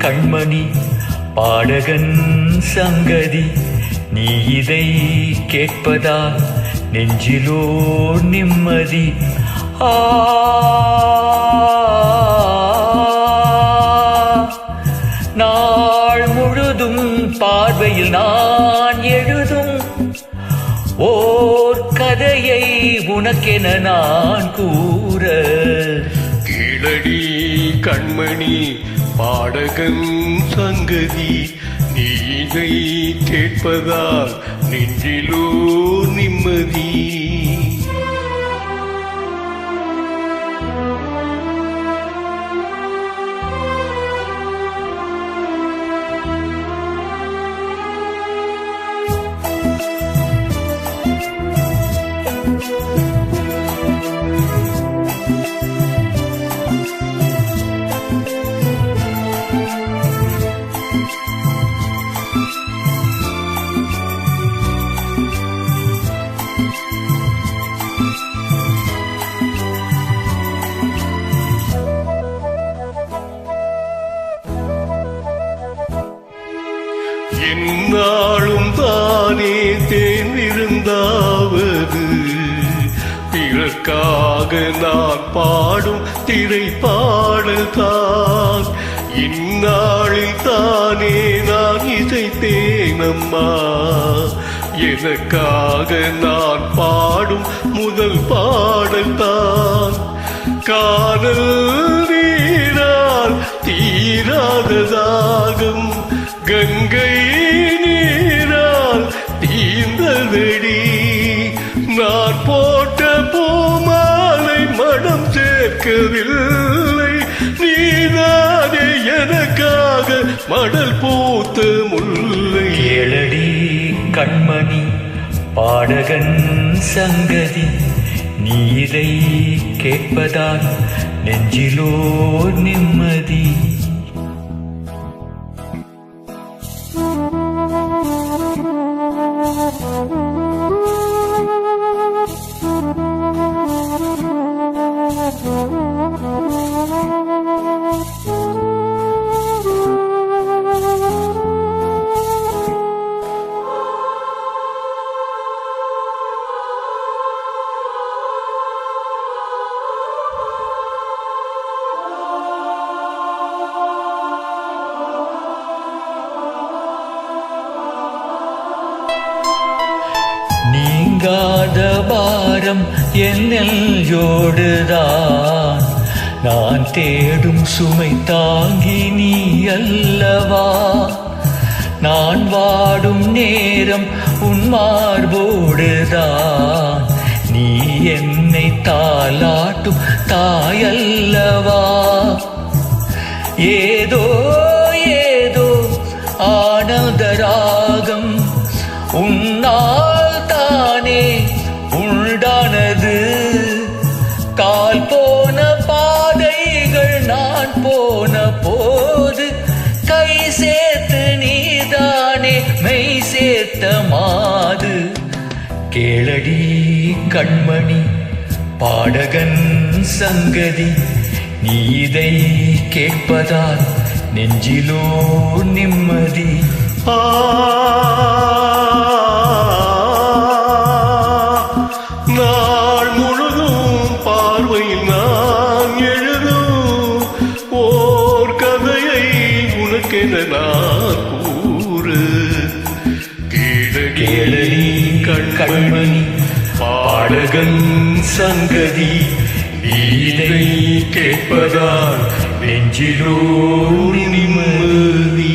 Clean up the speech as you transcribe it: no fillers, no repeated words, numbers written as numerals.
கண்மணி பாடகன் சங்கதி நீ இதை கேட்பதா நெஞ்சிலோ நிம்மதி. நாள் முழுதும் பார்வையில் நான் எழுதும் ஓர் கதையை உனக்கென நான் கூற. கீழடி கண்மணி பாடகன் சங்கதி நீ இதை கேட்பதால் நெஞ்சிலோ நிம்மதி. என்னாலும் தானே தேர்ந்திருந்தாவது பிறக்காக நான் பாடும் திரைப்பாடல் தான். இந்நாளில் தானே நான் இசைத்தேனம்மா எனக்காக நான் பாடும் முதல் பாடல் தான். காதல் நீரால் தீராத தாகம் கங்கை நீரால் தீர்ந்ததடி. நான் போட்ட பூமாலை மனம் சேர்க்கவில்லை நீதானே எனக்காக மடல் பூத்த முல்லை. கேளடி கண்மணி பாடகன் சங்கதி நீ இதை கேட்பதால் நெஞ்சிலோ நிம்மதி. நீங்காத பாரம் என்னோடுதான் நான் தேடும் சுமை தாங்கி நீ அல்லவா. நான் வாடும் நேரம் உன் மார்போடுதான் நீ என்னை தாலாட்டும் தாயல்லவா. ஏதோ ஏதோ ஆனந்த ராகம் உன்னால் தானே உண்டானது. கால் போன பாதைகள் நான் போன போது கை சேர்த்து நீதானே மெய் சேர்த்த மாது. கேளடி கண்மணி பாடகன் சங்கதி நீ இதை கேட்பதால் நெஞ்சிலோ நிம்மதி. நாள் முழுதும் பார்வையில் நான் எழுதும் ஓர் கதையை உனக்கென நான் கூற. கேளடி கண்மணி பாடகன் சங்கதி இதை கேட்பதால் நெஞ்சிலோ நிம்மதி.